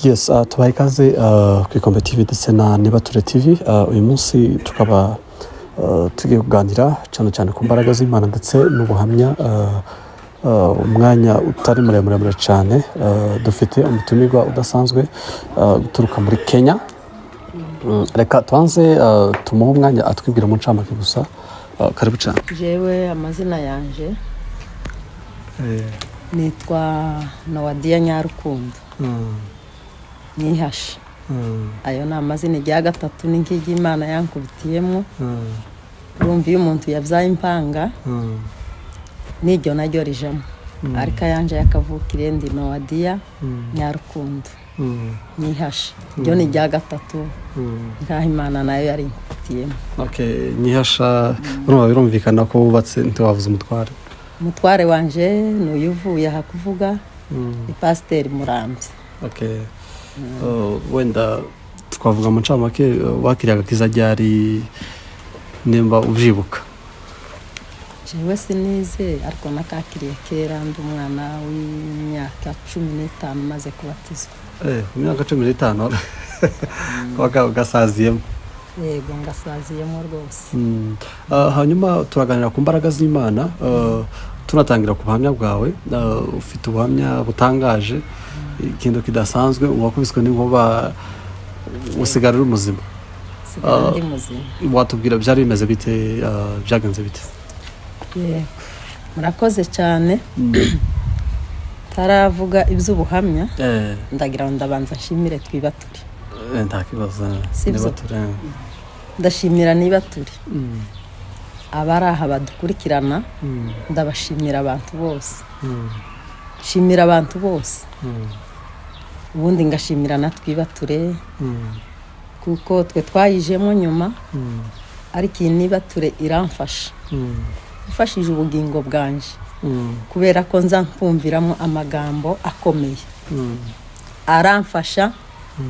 Yes, tubaye ikaze ku Ikombe TV ndetse na Nibature TV. Uyu munsi tukaba tugiye kuganira cyane ku mbaraga z'Imana ndetse n'ubuhamya. Umwanya utari muremure cyane. Dufite umutumirwa udasanzwe guturuka muri Kenya. Reka tuanze tumuhe umwanya atwibwira mu ncamake gusa. Karibu cyane. Jewe amazina yanje nitwa Nowadia Nyarukundo. Nihashe. Ayo ni amazina ya gatatu n'ingigi Imana yankubitiyemo. Urumva iyo umuntu yabyaye impanga n'iryo naryo rijamo. Ariko yanje yakavukire ndi Nowadia Nyarukundo. Nihashe. Ryo ni rya gatatu ngaho Imana nayo yari inkubitiyemo. Okay, Nihasha birumvikana ko wubatse ntiwavuze umutware. Umutware wanje n'uyuvuye aha kuvuga ni Pasiteri Murambye. Okay. Wenda twavuga mu ncamake wakiriyaga kiza ryari nimba ubyibuka. Jewe sinize ariko nakakiriye kera ndi umwana w'imyaka 15 maze kubatizwa. Imyaka 15 wagasaziyemo. Yego ngasaziyemo rwose. Hanyuma turaganira ku mbaraga z'Imana. Tunatangira ku buhamya bwawe. Ufite ubuhamya butangaje, ikintu kidasanzwe, wakubiswe n'inkuba usigara uri muzima. Sigara ndi muzima. Watubwira byari bimeze bite, byagenze bite? Yego murakoze cyane. Taravuga iby'ubuhamya. Ndagira ngo ndabanza nshimire Twibature. Nta kibazo. Nibature. Ndashimira Nibature. Abari aha badukurikirana ndabashimira abantu bose. Shimira abantu bose. Ubundi ngashimira na Twibature kuko twe twayijemo nyuma ariko iyi Nibature iramfasha. Ifashije ubugingo bwanje kubera ko nza nkumviramo amagambo akomeye. Aramfasha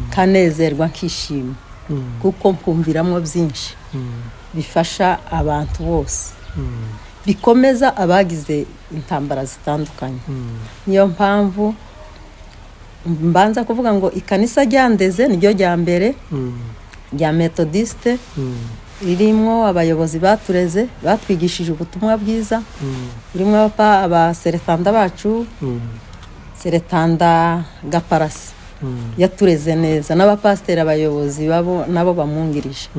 kanezerwa nkishima kuko mkumviramo byinshi bifasha abantu bose, bikomeza abagize intambara zitandukanye. Niyo mpamvu mbanza kuvuga ngo ikanisa ryandeze niryo rya mbere rya Methodiste, ririmo abayobozi batureze batwigishije ubutumwa bwiza, urimo abaseretanda bacu, seretanda Gaparasi yatureze neza, n'abapasiteri abayobozi babo nabo bamwungirije.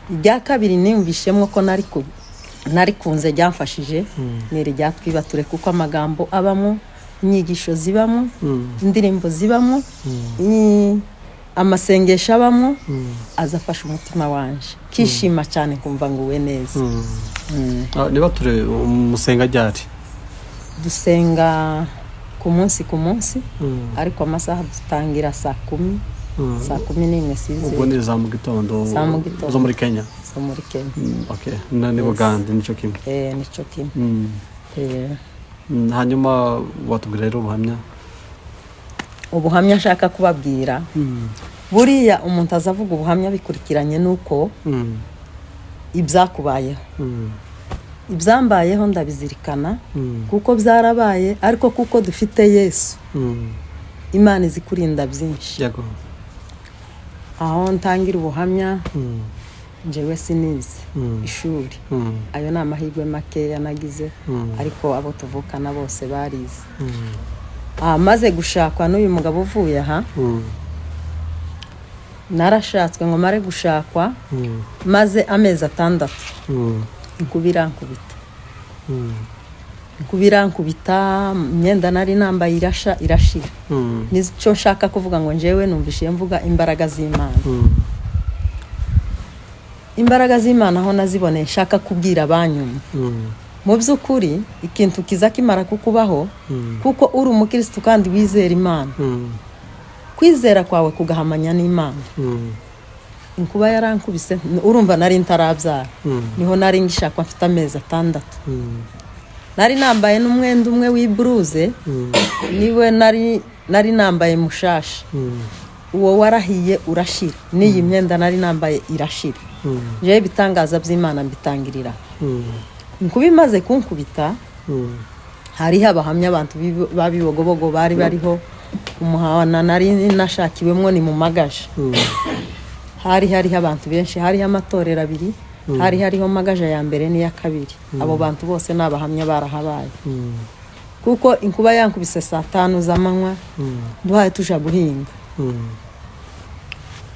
Irya kabiri nimvishemo ko nari kunze ryamfashije ni irya Twibature kuko amagambo abamo, inyigisho zibamo, indirimbo zibamo, amasengesho abamo, azafasha umutima wanje kishima cyane kumva ngo we neza. Nibature umusenga ryari? Dusenga ku munsi ariko amasaha dutangira saa 10. Saa 11 size. Ubwo ni za mu gitondo zo muri Kenya. Zo muri Kenya. Okay. Ni Bugande nico kimwe. Nico kimwe. Hanyuma watubwira rero ubuhamya nshaka kubabwira. Buriya umuntu azavuga ubuhamya bikurikiranye nuko ibyakubayeho. Ibyambayeho ndabizirikana kuko byarabaye ariko kuko dufite Yesu. Imana izikurinda byinshi. Yego. Aho ntangira ubuhamya njyewe sinize ishuri. Ayo ni amahirwe make yanagize ariko abo tuvukana bose barize. Maze gushakwa n'uyu mugabo uvuye aha. Narashatswe ngo mare gushakwa maze amezi 6. Nkubirankubita imyenda nari nambaye irashira. Nico nshaka kuvuga ngo njyewe numvishiye mvuga imbaraga z'Imana. Imbaraga z'Imana aho nazibone nshaka kubwira abanyuma. Mu by'ukuri ikintu kiza kimara kukubaho kuko uri umukristo kandi wizera Imana. Kwizera kwawe kugahamanya n'Imana. Inkuba yarankubise urumva nari ntarabyara. Niho nari ngishakwa mfite amezi 6. Nari nambaye n'umwenda umwe w'ibruze, niwe nari nambaye mushasha. Uwo warahiye urashira. N'iyi myenda nari nambaye irashira. Je bitangaza by'Imana mbitangirira. Inkuba imaze kunkubita hariho abahamya abantu babibogobogo bari bariho umuhana nari nashakiwemwo ni mu Magaja. Hariho abantu benshi, hariho amatorero abiri, hariho Magaja ya mbere n'iya kabiri. Abo bantu bose n'abahamya barahabaye. Kuko inkuba yankubise saa 5 z'amanywa, duhaye tuja guhinga.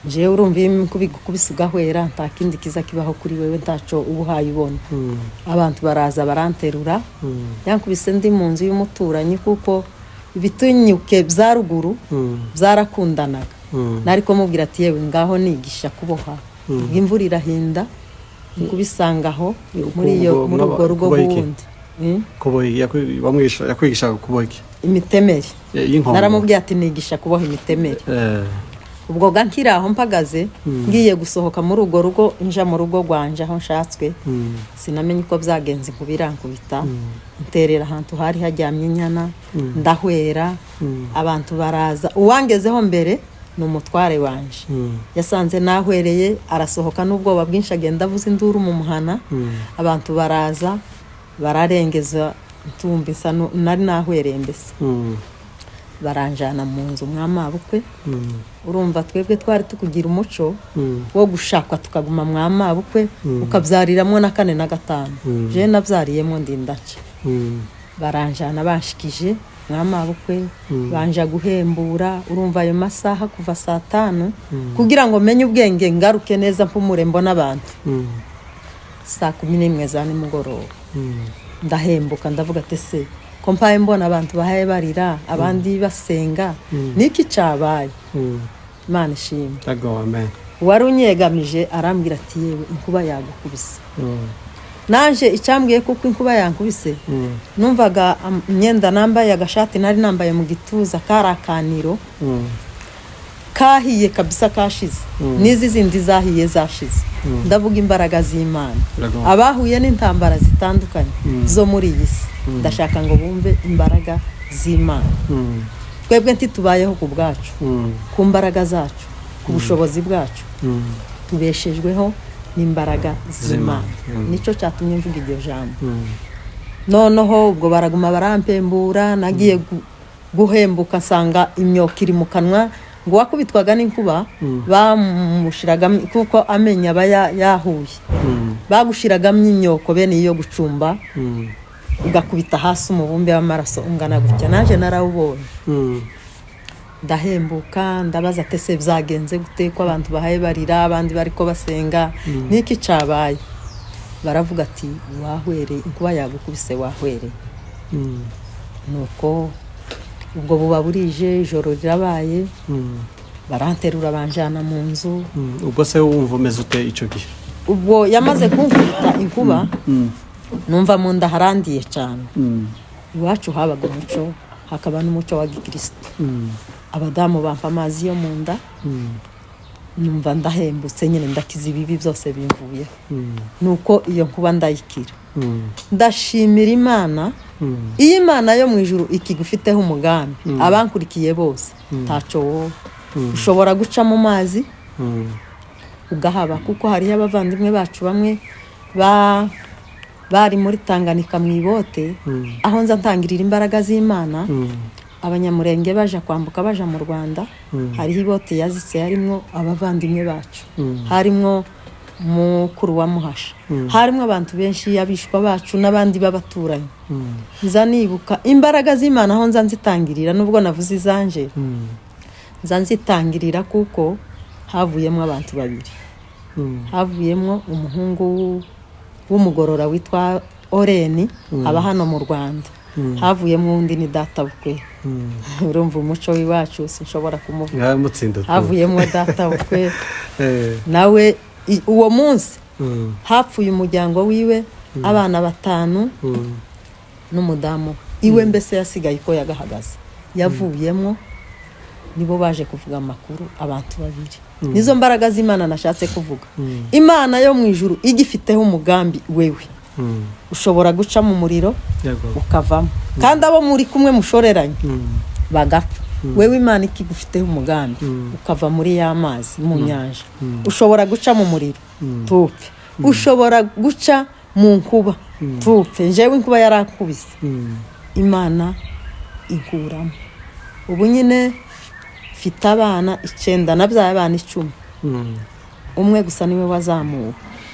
Je urumva kubisa ugahwera nta kindi kiza kibaho kuri wewe ntaco ubuhaye ubona. Abantu baraza baranterura, yankubise ndi mu nzu y'umuturanyi kuko ibitunyuke bya ruguru byarakundanaga. Nariko mubwira ati yewe ngaho nigisha kuboha. Imvura irahinda kubisangaho muri urwo rugo bundi. Kuboha yakwigisha kuboha iki? Imitemeri. Naramubwiye ati nigisha kuboha imitemeri. Ubwo gankira aho mpagaze ngiye gusohoka muri urwo rugo nja mu rugo rwanje aho nshatswe. Sinamenye uko byagenze kubirankubita. Nterera ahantu hari hajyamye inyana ndahwera. Abantu baraza uwangezeho mbere n'umutware wanje. Yasanze nahwereye arasohoka n'ubwoba bwinshi agenda avuza induru mu muhana. Abantu baraza bararengeza ntumbisa nari nahwereye mbese. Baranjana mu nzu mwamabukwe. Urumva twebwe twari tukugira umuco wo gushakwa tukaguma mwamabukwe ukabyariramwo na 4 na 5. Je nabyariyemo ndindaca. Baranjana bashikije mwamabukwe banja guhembura. Urumva ayo masaha kuva saa 5 kugira ngo menye ubwenge ngaruke neza mpumure mbona abantu. Saa 11 za nimugoroba ndahembuka ndavuga ati se kompaye mbona abantu bahaye barira abandi basenga niki cabaye. Imana ishimwe. Amen. Wari unyegamije arambwira ati yewe inkuba yagukubise. Nanje icambwiye kuko inkuba yankubise numvaga imyenda nambaye agashati nari nambaye mu gituza karakaniro kahiye kabisa kashize. Nizi zindi zahiye zashize. Ndavuga imbaraga z'Imana. Abahuye n'intambara zitandukanye zo muri iyi si ndashaka ngo bumve imbaraga z'Imana. Twebwe ntitubayeho ku bwacu, ku mbaraga zacu, ku bushobozi bwacu. Tubeshejweho n'imbaraga z'Imana. Nico cyatumye mvuga iryo jambo. Noneho ubwo baraguma barampembura nagiye guhembuka sanga imyoka iri mu kanwa ngo wakubitwaga n'inkuba bamushiraga kuko amenya yahuye. Bagushiragamo imyoko bene iyo gucumba ugakubita hasi umubumbe w'amaraso ungana gutya. Naje narawubonye. Ndahembuka ndabaza ati se byagenze gute ko abantu bahaye barira abandi bariko basenga niki cabaye. Baravuga ati wahwere inkuba yagukubise wahwere. Nuko ubwo buba burije ijoro rirabaye. Baranterura banjana mu nzu. Ubwo se wumva umeze ute ico gihe? Ubwo yamaze kunkubita inkuba numva mu nda harandiye cyane. Iwacu habaga umuco hakaba n'umuco wa Gikristo. Abadamu bampa amazi yo mu nda. Numva ndahembutse nyine ndakiza ibibi byose bimvuye. Nuko iyo nkuba ndayikira. Ndashimira Imana. Iyi Imana yo mu ijuru ikigufiteho umugambi abankurikiye bose taco ushobora guca mu mazi ugahaba kuko hari abavandimwe bacu bamwe bari muri Tanganyika mwibote aho nza ntangirira imbaraga z'Imana. Abanyamurenge baje kwambuka baje mu Rwanda. Hari ibote yazitse harimo abavandimwe bacu. Harimo mukuru wa Muhasha. Harimo abantu benshi yabishwa bacu n'abandi babaturanye. Nza nibuka imbaraga z'Imana aho nza nzitangirira nubwo navuze izanje. Nza nzitangirira kuko havuyemo abantu babiri. Havuyemo umuhungu w'umugorora witwa Oreni aba hano mu Rwanda. Havuyemo undi ni data bukwe. Urumva umuco w'iwacu sinshobora kumuvuga. Havuyemo data bukwe. Nawe uwo munsi hapfuye umuryango wiwe abana 5 n'umudamu iwe mbese yasigaye ko yagahagaze. Yavuyemo nibo baje kuvuga amakuru abantu babiri. Nizo mbaraga z'Imana nashatse kuvuga. Imana yo mu ijuru igifiteho umugambi wewe. Ushobora guca mu muriro ukavamo. Kandi abo muri kumwe mushoreranye bagapfa. Wewe Imana ikigufiteho umugambi ukava muri ya mazi mu nyanja. Ushobora guca mu muriro tupfe. Ushobora guca mu nkuba tupfe. Jewe inkuba yarakubise. Imana inkuramo ubu nyine mfite abana 9 nabyaye abana 10 umwe gusa niwe wazamuwe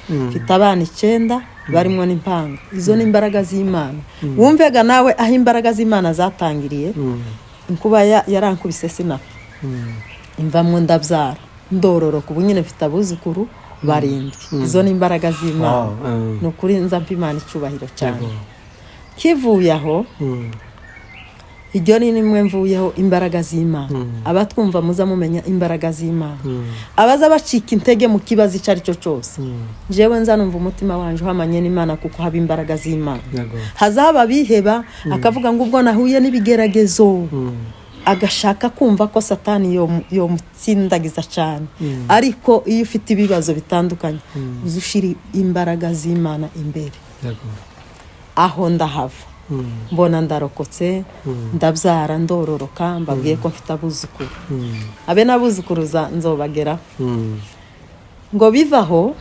mfite abana 9 barimo n'impanga izo ni imbaraga z'Imana wumvega nawe aho imbaraga z'Imana zatangiriye inkuba yarankubise sinapfa imvamwo ndabyara ndororoka ubu nyine mfite abuzukuru 7 izo ni imbaraga z'Imana nukuri nza mpimana icyubahiro cyane kivuye aho iryo ni nimwe mvuyeho imbaraga z'Imana abatwumva muza mumenya imbaraga z'Imana abaza bacika intege mu kibazo icari cyo cyose jewe nza numva umutima wanje uhamanye n'Imana kuko haba imbaraga z'Imana hazaba biheba akavuga ngo ubwo nahuye n'ibigeragezo agashaka kumva ko satani yo mutsindagiza cyane ariko iyo ufite ibibazo bitandukanye uzushira imbaraga z'Imana imbere aho ndahava mbona ndarokotse ndabyara ndororoka mbabwiye ko mfite abuzukuru abe nabuzukuruza nzobagera ngo bivaho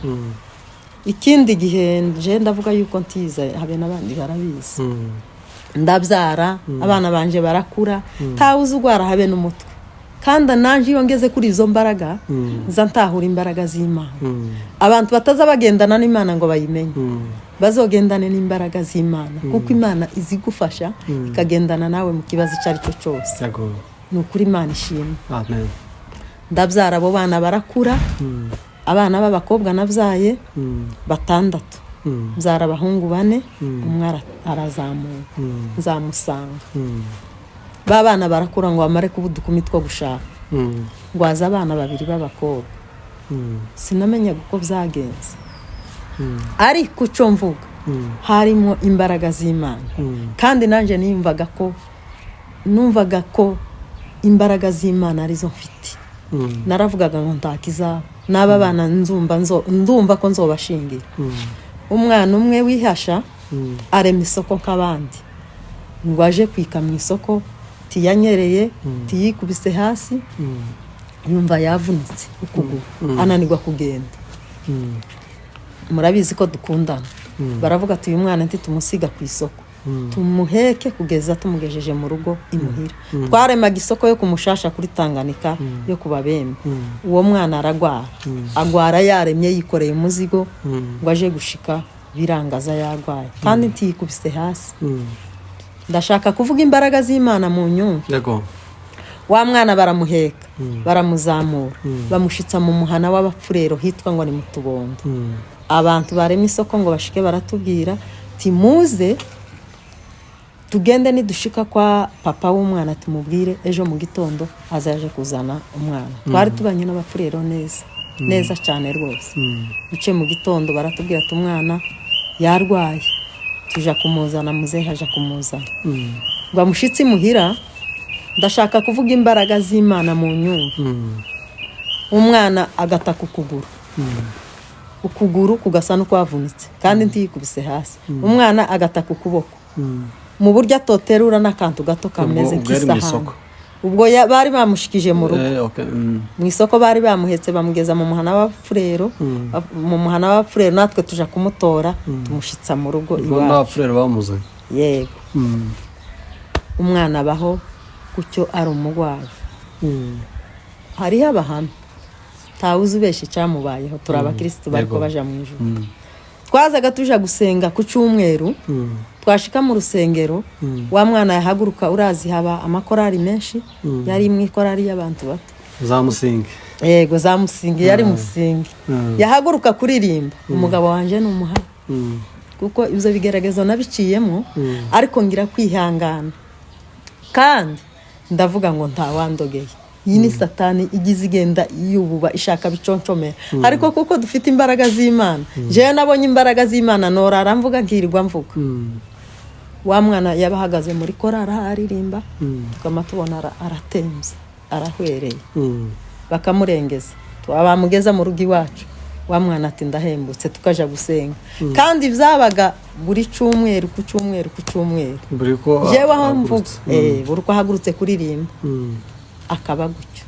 ikindi gihe nje ndavuga yuko ntiza habe nabandi barabizi ndabyara abana banje barakura tawuze ugwara habe n'umutwe kandi nanje iyo ngeze kuri izo mbaraga nza ntahura imbaraga z'Imana abantu bataza bagendana n'Imana ngo bayimenye bazogendane n'imbaraga z'Imana kuko Imana izigufasha ikagendana nawe mu kibazo cyari cyo cyose nukuri Imana ishimwe amen ndabyara abo bana barakura abana b'abakobwa nabyaye 6 mbyara abahungu 4 umwe arazamuka nzamusanga babana barakura ngo bamare kubudukumi two gushaka ngwaza abana 2 b'abakobwa sinamenya uko byagenze ariko cyo mvuga harimo imbaraga z'Imana kandi nanje numvaga ko imbaraga z'Imana arizo mfite naravugaga ngo ntakiza n'aba bana ndumva ko nzobashingira umwana umwe wihasha arema isoko nk'abandi ngo aje kwika mu isoko tiyanyereye tiyikubise hasi yumva yavunitse ukuguru ananirwa kugenda murabizi ko dukundana baravuga ati uyu mwana tumusiga ku isoko tumuheke kugeza tumugejeje mu rugo imuhira twaremaga isoko yo kumushasha kuri Tanganyika yo kubabembe uwo mwana agwara yaremye yikoreye umuzigo ngo aje gushika birangaza yarwaye kandi ntiyikubise hasi ndashaka kuvuga imbaraga z'Imana mu nyumva wa mwana baramuheka baramuzamura bamushitsa mu muhana w'abapfurero hitwa ngo ni mu Tubondo abantu barema isoko ngo bashike baratubwira timuze tugende nidushika kwa papa w'umwana tumubwire ejo mu gitondo azaje kuzana umwana twari tubanye n'abapfurero neza cyane rwose uce mu gitondo baratubwira ati umwana yarwaye tuja kumuzana muzehe aja kumuzana ngo amushitsi muhira ndashaka kuvuga imbaraga z'Imana mu nyumva umwana agataka ukuguru kugasa no kwavunitse kandi ntiyikubise hasi umwana agataka ukuboko mu buryo atoterura n'akantu gato kameze nk'isahani ubwo bari bamushikije mu rugo mu isoko bari bamuhetse bamugeza mu muhana w'abapfurero natwe tuja kumutora tumushitsa mu rugo iwacu bamuzanye yego umwana abaho kucyo ari umugwayi hariho abahamya tawuzi ubeshe cyamubayeho turabakristo bariko baja mu ijuru twazaga tuja gusenga ku cyumweru twashika mu rusengero wa mwana yahaguruka urazi haba amakorari menshi yari mu ikorari y'abantu bato zamusinge yego zamusinge yari musinge yahaguruka kuririmba umugabo wanje n'umuhana kuko ibyo bigeragezo nabiciyemo ariko ngira kwihangana kandi ndavuga ngo ntawandogeye iyi ni satani igize igenda yububa ishaka biconcomera ariko kuko dufite imbaraga z'Imana je nabonye imbaraga z'Imana norara mvuga nkirirwa mvuga wa mwana yabahagaze muri korara aririmba tukama tubona aratemze arahwereye bakamurengeza twabamugeza mu rugi wacu wa mwana ati ndahembutse tukaja gusenga kandi byabaga buri cyumweru ku cyumweru jewe aho mvuga buri ko hagurutse kuririmba akaba gutyo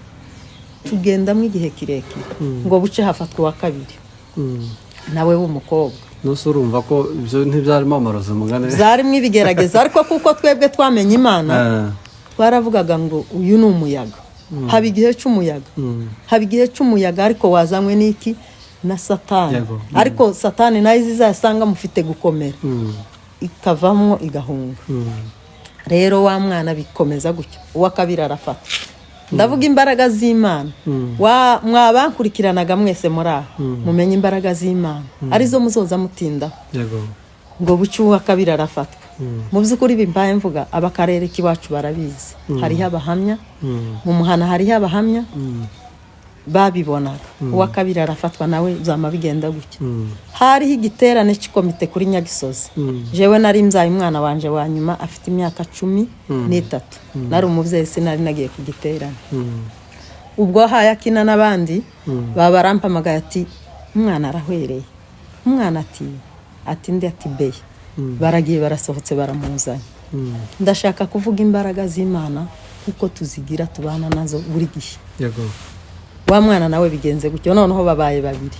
tugendamwe igihe kirekire ngo buce hafatwa wa kabiri nawe w'umukobwa nose urumva ko ibyo ntibyarimo amarozi mugane zarimo ibigerageza ariko kuko twebwe twamenye Imana twaravugaga ngo uyu ni umuyaga. Haba igihe cy'umuyaga, haba igihe cy'umuyaga ariko wazanywe n'iki na Satani. Ariko Satani nayo izasanga mufite gukomera ikavamo igahunga. Rero wa mwana bikomeza gutyo, uwa kabiri arafata. Ndavuga imbaraga z'Imana. Mwabankurikiranaga mwese muri aho mumenye imbaraga z'Imana arizo muzoza mutinda. Ngo bucyo uwa kabiri arafatwa. Mu by'ukuri bimbaye mvuga abakarere kiwacu barabizi. Hariho abahamya mu muhana, hariho abahamya babibonaga. Uwa kabiri arafatwa nawe zama bigenda gutyo. Hariho igiterane cy'ikomite kuri Nyagisozi. Jewe nari mzaye umwana wanje wa nyuma afite imyaka 13. Nari umuvyeyi sinari nagiye ku giterane. Ubwo hayakina n'abandi babarampamagaye ati umwana arahwereye. Umwana ati ndi ati beye. Baragiye barasohotse baramuzanye. Ndashaka kuvuga imbaraga z'Imana kuko tuzigira tubana nazo buri gihe. Wa mwana nawe bigenze gutyo noneho babaye babiri.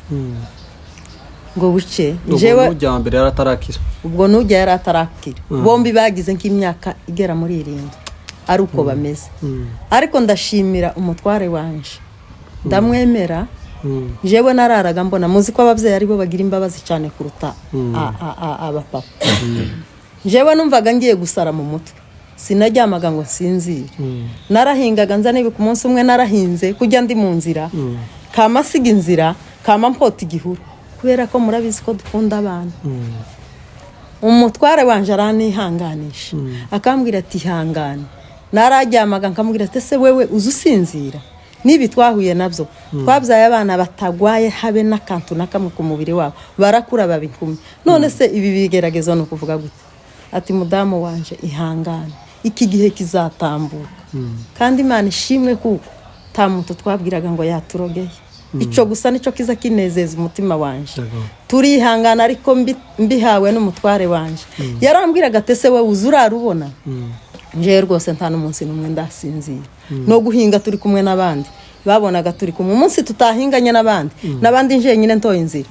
Ngo buce jewe n'ujya mbere yaratarakira. Ubwo n'ujya yaratarakira. Bombi bagize nk'imyaka igera muri 7 ari uko bameze. Ariko ndashimira umutware wanje. Ndamwemera. Jewe nararaga mbona muzi ko abavyeyi ari bo bagira imbabazi cyane kuruta abapapa. Jewe numvaga ngiye gusara mu mutwe. Sinajyamaga ngo sinzire. Narahingaga nzane ku munsi umwe narahinze kujya ndi mu nzira. Kama siga inzira, kama mpota igihuru. Kubera ko murabizi ko dukunda abana. Umutware wanje aranihanganisha. Akambwira ati hangane. Narajyamaga nkamubwira ati se wewe uzusinzira. Nibi twahuye nabyo. Twabyaye abana batagwaye habe n'akantu nakamwe ku mubiri wabo. Barakura babikumi. None se ibi bigeragezo no kuvuga gute? Ati mudamu wanje ihangane. Iki gihe kizatambuka. Kandi Imana ishimwe kuko ta muntu twabwiraga ngo yaturogeye. Ico gusa nico kiza kinezeza umutima wanje. Turihangana ariko mbihawe n'umutware wanje. Yarambwiraga ati se we uzurarubona. Nje rwose nta n'umunsi numwe ndasinzira. No guhinga turi kumwe nabandi. Babonaga turi kumwe umunsi tutahinganye nabandi nje nyine ntoye inzira.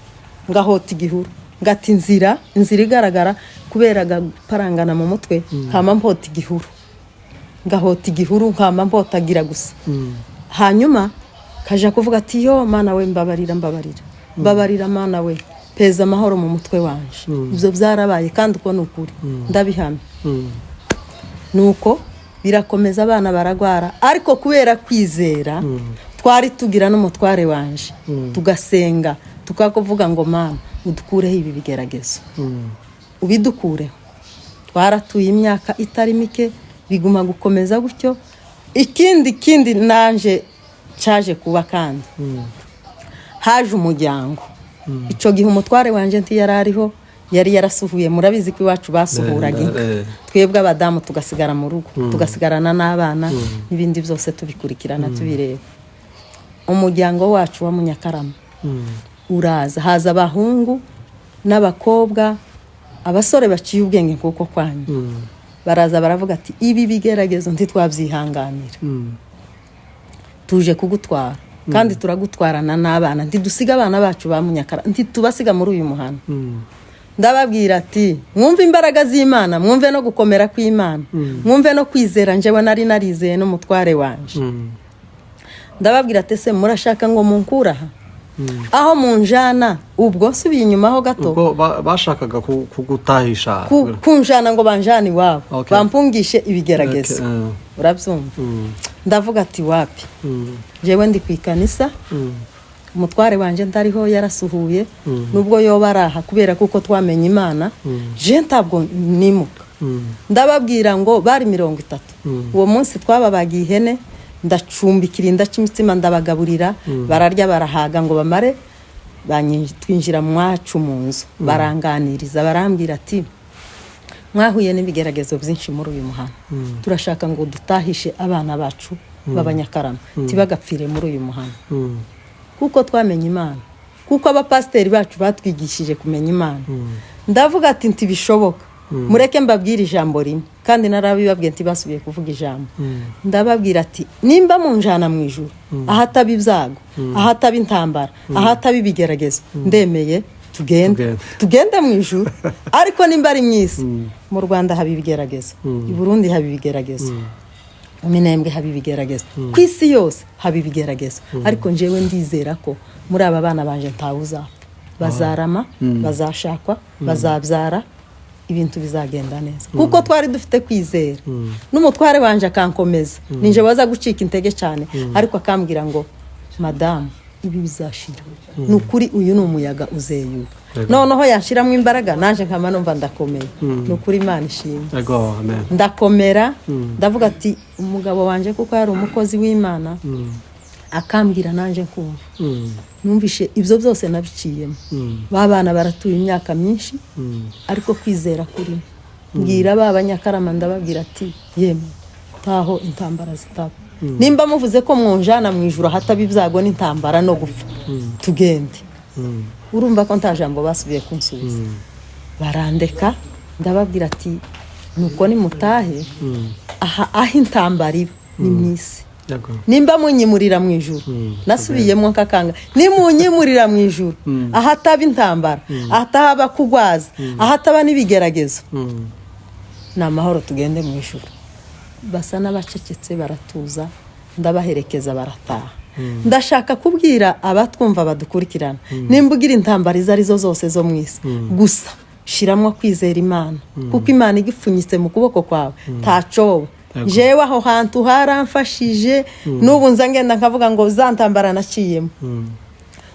Ngahota igihuru. Ngati inzira igaragara kubera parangana mu mutwe kama mpota igihuru. Ngahota igihuru kama mpotagira gusa. Hanyuma kaja kuvuga ati yo mana we mbabarira. Mbabarira mana we. Peza amahoro mu mutwe wanje. Ibyo byarabaye kandi uko nukuri. Ndabihamya. Nuko birakomeza abana baragwara ariko kubera kwizera twari tugira n'umutware wanje tugasenga tukakuvuga ngo mana udukureho ibi bigeragezo ubidukureho. Twaratuye imyaka itari mike biguma gukomeza gutyo. Ikindi nanje caje kuba kandi haje umuryango. Ico gihe umutware wanje nti yarariho yari yarasuhuye. Murabizi ko iwacu basuhuraga twebwe abadamu tugasigara mu rugo tugasigarana n'abana n'ibindi byose tubikurikirana tubireba. Umuryango wacu wa Munyakarama uraza haza abahungu n'abakobwa abasore baciye ubwenge kuko kwanyu baraza baravuga ati ibi bigeragezo ntitwabyihanganira. Tuje kugutwara kandi turagutwarana n'abana ntidusiga abana bacu ba Munyakarama ntitubasiga muri uyu muhanda. Ndababwira ati mwumve imbaraga z'Imana, mwumve no gukomera kw'Imana, mwumve no kwizera. Njewe nari narizeye n'umutware wanje. Ndababwira ati se murashaka ngo munkura aho munjana ubwo subiye inyuma ho gato. Ubwo bashakaga kugutahisha kunjana ngo banjani wabo bampungishe ibigeragezo. Urabyumva? Ndavuga ati wapi. Jewe ndi kwikanisa. Umutware wanje ndariho yarasuhuye nubwo yo baraha kubera kuko twamenye Imana. Je ntabwo nimuka. Ndababwira ngo bari 30. Uwo munsi twababagiye ihene ndacumbikira indacimitsima ndabagaburira bararya barahaga ngo bamare twinjira mwacu mu nzu baranganiriza barambwira ati mwahuye n'ibigeragezo byinshi muri uyu muhanda. Turashaka ngo dutahishe abana bacu b'Abanyakarama tibagapfire muri uyu muhanda. Kuko twamenye Imana, kuko abapasteri bacu batwigishije kumenya Imana. Ndavuga ati ntibishoboka. Mureke mbabwira ijambo rimwe kandi narabibabwiye ntibasubiye kuvuga ijambo. Ndababwira ati nimba munjana mu ijuru ahataba ibyago, ahataba intambara, ahataba ibigeragezo, ndemeye tugende mu ijuru. Ariko nimba ari mwisi mu Rwanda haba ibigeragezo, i Burundi haba ibigeragezo. mu minembwe haba ibigeragezo ku isi yose haba ibigeragezo ariko njyewe ndizera ko muri aba bana banje ntawuzapfa bazarama bazashakwa bazabyara ibintu bizagenda neza kuko twari dufite kwizera n'umutware wanje akankomeza ninje waza gucika intege cyane ariko akambwira ngo madamu ibi bizashira nukuri uyu ni umuyaga uzeyuka noneho yanshiramo imbaraga nanje nkama numva ndakomeye nukuri Imana ishimwe ndakomera ndavuga ati umugabo wanje kuko yari umukozi w'Imana akambwira nanje kumva numvishe ibyo byose nabiciyemo babana baratuye imyaka myinshi ariko kwizera kuri mbwira babanyakarama ndababwira ati yemwe taho intambara zitaba nimba muvuze ko mwonjana mu ijuru hataba ibyago n'intambara no gupfa tugende urumva ko nta jambo basubiye kunsubiza barandeka ndababwira ati nuko ni mutahe aho intambara iba ni mwisi nimba munyimurira mu ijuru nasubiyemo nkakanga nimunyimurira mu ijuru ahataba intambara ahataba kugwaza ahataba n'ibigeragezo ni amahoro tugende mu ijuru basa n'abacecetse baratuza ndabaherekeza barataha ndashaka kubwira abatwumva badukurikirana nimba ugira intambara izo arizo zose zo mu isi gusa shiramo kwizera Imana kuko Imana igipfunyitse mu kuboko kwawe ntacoba jewe aho hantu haramfashije n'ubu nza ngenda nkavuga ngo zantambara naciyemo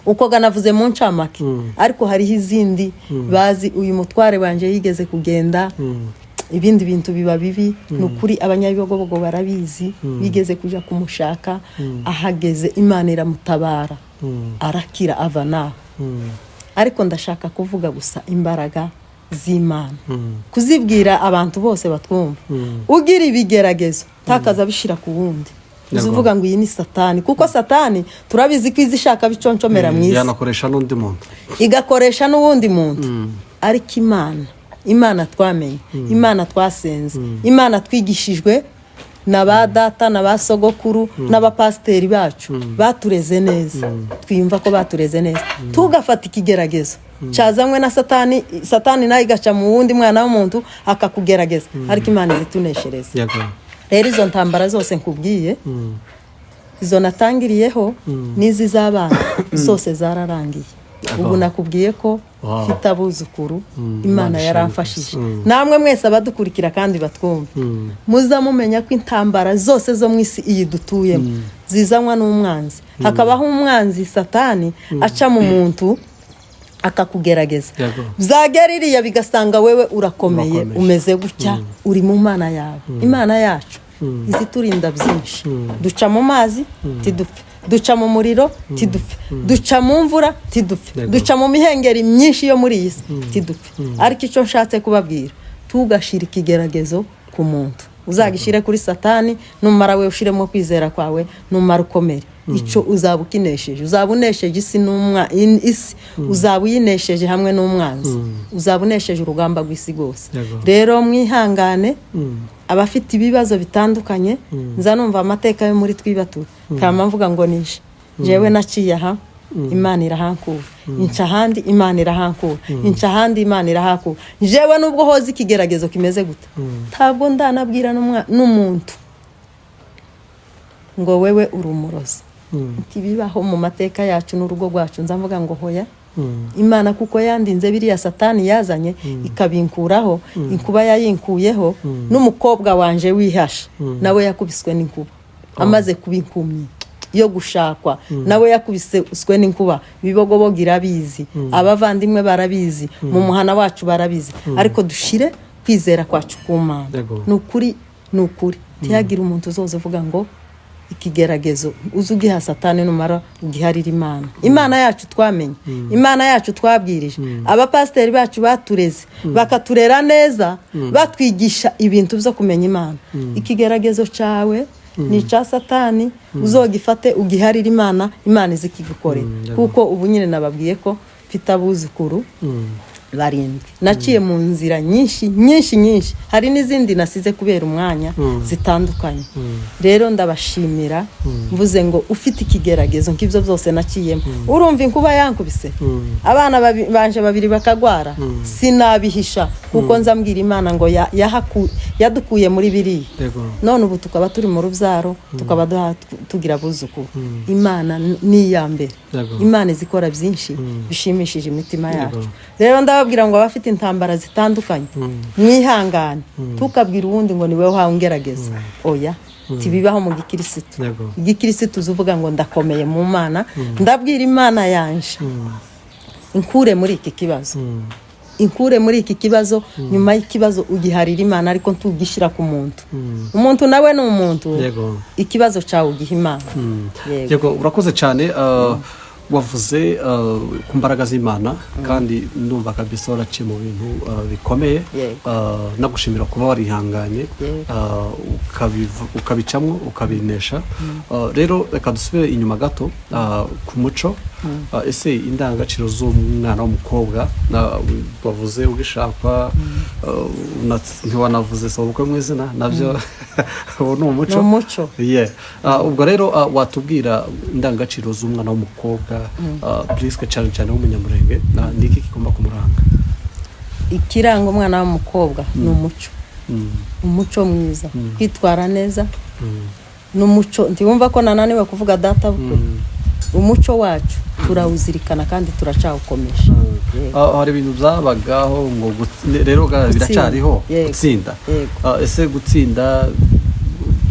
uko ganavuze mu ncamake ariko hariho izindi bazi uyu mutware wanje yigeze kugenda ibindi bintu biba bibi nukuri abanyabigobogo barabizi bigeze kuja kumushaka ahageze Imana iramutabara arakira avana ariko ndashaka kuvuga gusa imbaraga z'Imana kuzibwira abantu bose batwumva ugira ibigeragezo takaza bishira ku wundi uzuvuga ngo iyi ni satani kuko satani turabizi ko izishaka biconcomera mwiza yanakoresha n'undi muntu igakoresha n'uwundi muntu ariko Imana twamenye Imana twasenze Imana twigishijwe n'aba data n'aba sogokuru n'abapasteri bacu batureze neza twiyumva ko batureze neza tugafata ikigeragezo cyazanywe na satani nayo igaca mu wundi mwana w'umuntu akakugerageza ariko Imana izituneshereza rero izo ntambara zose nkubwiye izo natangiriyeho n'izi z'abana zose zararangiye ubu nakubwiye ko mfite abuzukuru Imana yaramfashije namwe mwese abadukurikira kandi batwumva muza mumenya ko intambara zose zo mu isi iyi dutuyemo zizanwa n'umwanzi hakabaho umwanzi satani aca mu muntu akakugerageza byageririya bigasanga wewe urakomeye umeze gutya uri mu Mana yawe Imana yacu iziturinda byinshi duca mu mazi tidupfe duca mu muriro tidupfe duca mu mvura tidupfe duca mu mihengeri myinshi yo muri iyi si tidupfe ariko icyo nshatse kubabwira tugashira ikigeragezo ku muntu uzagishire kuri satani numara we ushiremo kwizera kwawe numara ukomere ico uzaba ukinesheje uzaba unesheje isi uzaba uyinesheje hamwe n'umwanzi uzaba unesheje urugamba rw'isi rwose rero mwihangane abafite ibibazo bitandukanye nza numva amateka yo muri twibatura kama mvuga ngo nishe jewe naciye aha Imana irahankura inca handi Imana irahankura inca handi Imana irahankura jewe nubwo hoze ikigeragezo kimeze gute ntabwo ndanabwira n'umuntu ngo wewe uri umurozi ntibibaho mu mateka yacu n'urugo rwacu nzavuga ngo hoya Imana kuko yandinze biriya satani yazanye ikabinkuraho inkuba yayinkuyeho n'umukobwa wanje wihasha nawe yakubiswe n'inkuba amaze kubinkumye yo gushakwa nawe yakubiswe n'inkuba bibogoboga irabizi abavandimwe barabizi mu muhana wacu barabizi ariko dushire kwizera kwacu ku Mana nukuri tiyagira umuntu uzoze uvuga ngo ikigeragezo uzugiha satani numara ugiharira Imana yacu twamenye Imana yacu twabwirije abapasteri bacu batureze bakaturera neza batwigisha ibintu byo kumenya Imana ikigeragezo cawe ni ca satani uzogifate ugiharira Imana izikigukorera kuko ubu nyine nababwiye ko mfite abuzukuru barindwi naciye mu nzira nyinshi hari n'izindi nasize kubera umwanya zitandukanye rero ndabashimira mvuze ngo ufite ikigeragezo nk'ibyo byose naciyemo urumva inkuba yankubise abana banje babiri bakagwara sinabihisha kuko nzambwira Imana ngo yadukuye muri biriya none ubu tukaba turi mu rubyaro tukaba tugira abuzukuru Imana ni iya mbere Imana izikora byinshi bishimishije imitima yacu rero ndababwira ngo abafite intambara zitandukanye mwihangane tukabwira uwundi ngo ni wewe ungerageza oya tibibaho mu gikirisitu igikirisitu uvuga ngo ndakomeye mu Mana ndabwira Imana yanje inkure muri iki kibazo inkure muri iki kibazo nyuma y'ikibazo ugiharira Imana ariko ntugishira ku umuntu nawe ni umuntu ikibazo cyawe ugiha Imana yego urakoze cyane wavuze ku mbaraga z'Imana kandi ndumva kabisa waraciye mu bintu bikomeye nagushimira kuba warihanganye ukabicamwo ukabinesha rero reka dusubire inyuma gato ku muco ese indangagaciro z'umwana w'umukobwa wavuze ugishaka ntiwanavuze sobukwe mu izina nabyo ubu ni umuco ubwo rero watubwira indangagaciro z'umwana w'umukobwa brisque cyane w'umunyamurenge niki kigomba kumuranga ikiranga umwana w'umukobwa ni umuco mwiza kwitwara neza n'umuco ntiwumva ko nananiwe kuvuga data bukwe umuco wacu turawuzirikana kandi turacawukomeje hari ibintu byabagaho ngo rero biracyariho gutsinda ese gutsinda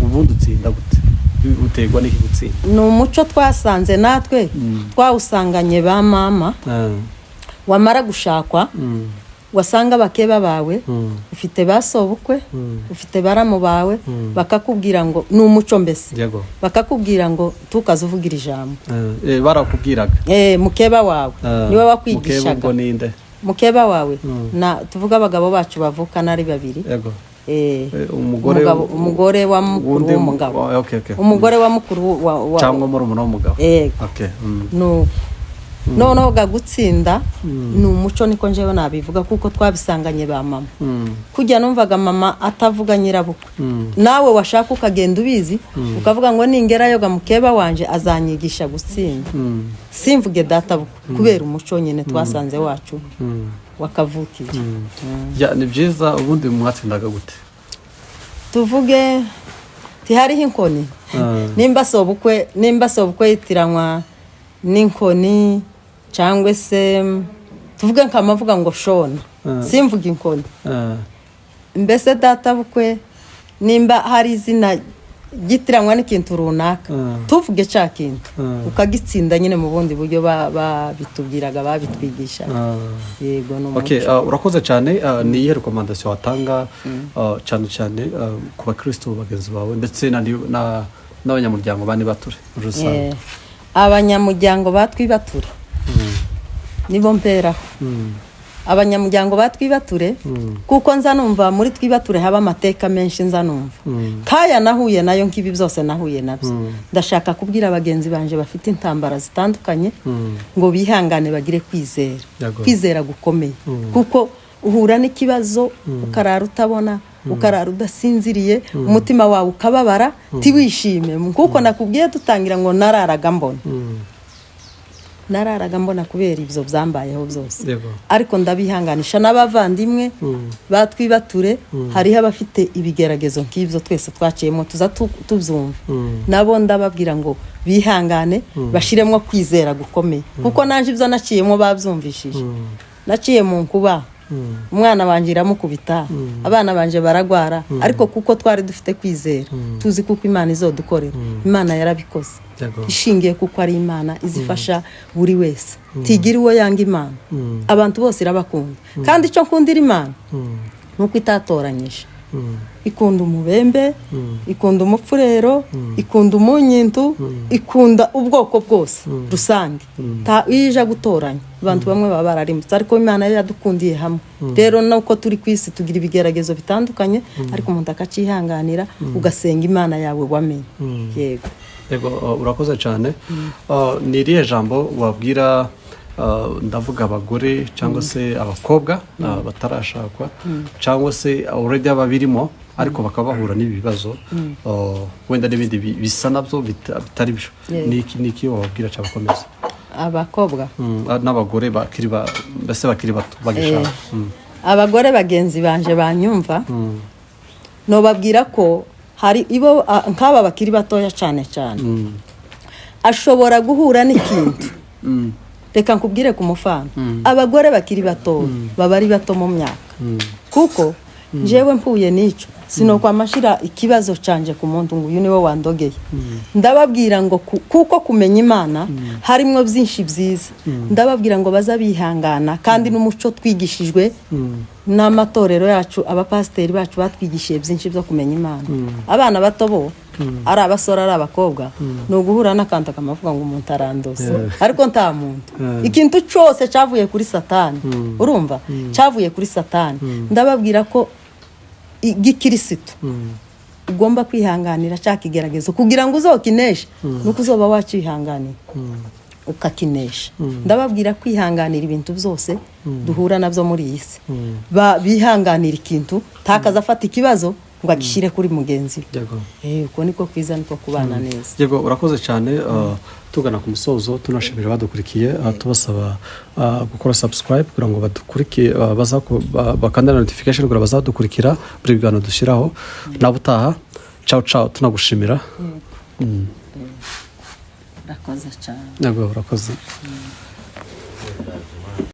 ubundi utsinda gute utegwa n'iki gutsinda ni umuco twasanze natwe twawusanganye ba mama wamara gushakwa wasanga bakeba bawe ufite basobukwe ufite baramu bawe bakakubwira ngo ni umuco mbese bakakubwira ngo tukazuvugira ijambo barakubwiraga mukeba wawe niwe wakwigishaga mukeba wawe tuvuga abagabo bacu bavukana ari babiri umugore wa mukuru w'umugabo umugore wa mukuru cyangwa murumuna w'umugabo noneho gutsinda ni umuco niko njewe nabivuga kuko twabisanganye ba mama kujya numvaga mama atavuga nyirabukwe nawe washaka ukagenda ubizi ukavuga ngo ningerayo mukeba wanje azanyigisha gutsinda simvuge data bukwe kubera umuco nyine twasanze wacu wakavukira ni byiza ubundi mwatsindaga gute tuvuge tihariho inkoni nimba sobukwe yitiranwa n'inkoni cyangwa se tuvuge nkamavuga ngo shona simvuga inkoni mbese data bukwe nimba hari izina gitiranwa n'ikintu runaka tuvuge cya kintu ukagitsinda nyine mu bundi buryo babitubwiraga babitwigisha yego urakoze cyane ni iyihe rekomandasiyo watanga cyane ku bakristo bagenzi bawe ndetse n'abanyamuryango bane bature muri rusange abanyamuryango batwibature nibo mperaho abanyamuryango batwibature kuko nza numva muri twibature haba amateka menshi nza numva kaya nahuye nayo nk'ibi byose nahuye nabyo ndashaka kubwira abagenzi banje bafite intambara zitandukanye ngo bihangane bagire kwizera gukomeye kuko uhura n'ikibazo ukarara utabona ukarara udasinziriye umutima wawe ukababara tiwishime kuko nakubwiye dutangira ngo nararaga mbona kubera ibyo byambayeho byose ariko ndabihanganisha n'abavandimwe batwibature hariho abafite ibigeragezo nk'ibyo twese twaciyemo tuza tubyumva nabo ndababwira ngo bihangane bashiremo kwizera gukomeye kuko naje ibyo naciyemo babyumvishije naciye mu nkuba umwana wanje iramukubita abana banje baragwara ariko kuko twari dufite kwizera tuzi kuko Imana izodukorera Imana yarabikoze ishingiye kuko ari Imana izifasha buri wese tigira uwo yanga Imana abantu bose irabakunda kandi icyo nkundira Imana nuko itatoranyije ikunda umubembe ikunda umupfurero ikunda umunyintu ikunda ubwoko bwose rusange ije gutoranya abantu bamwe baba bararimbutse ariko Imana yadukundiye hamwe rero nuko turi ku isi tugira ibigeragezo bitandukanye ariko umuntu akacihanganira ugasenga Imana yawe wamenye yego urakoze cyane ni irihe jambo wabwira ndavuga abagore cyangwa se abakobwa batarashakwa cyangwa se already ababirimo ariko bakaba bahura n'ibi bibazo wenda n'ibindi bisa nabyo bitari byo niki wababwira cyangwa bakomeza abakobwa n'abagore bakiri bato bagishaka abagore bagenzi banje banyumva nobabwira ko hari ibo nk'aba bakiri batoya cyane ashobora guhura n'ikintu reka nkubwire ku mufano abagore bakiri batoya baba ari bato mu myaka kuko njyewe mpuye n'icyo sinokwamashira ikibazo canje ku muntu ngo uyu niwe wandogeye ndababwira ngo kuko kumenya Imana harimwo byinshi byiza ndababwira ngo baza bihangana kandi n'umuco twigishijwe n'amatorero yacu abapasiteri bacu batwigishije byinshi byo kumenya Imana abana bato bo ari abasore ari abakobwa no guhura n'akanta kamavuga ngo umuntu arandoze ariko nta muntu ikintu cyose cyavuye kuri Satani urumva cyavuye kuri Satani ndababwira ko gikirisitu ugomba kwihanganira cyaka igeragezo kugira ngo uzokineshe nuko uzoba wacihanganiye ukakinesha ndababwira kwihanganira ibintu byose duhura nabyo muri iyi si bihanganira ikintu takaza afata ikibazo ngo agishire kuri mugenzi uko niko kwiza niko kubana neza yego urakoze cyane tugana ku musozo tunashimira badukurikiye tubasaba gukora subscribe kugira ngo badukurikiye bakandana notification kugira bazadukurikira buri biganiro dushyiraho nabutaha ciao tunagushimira urakoze cyane yego urakoze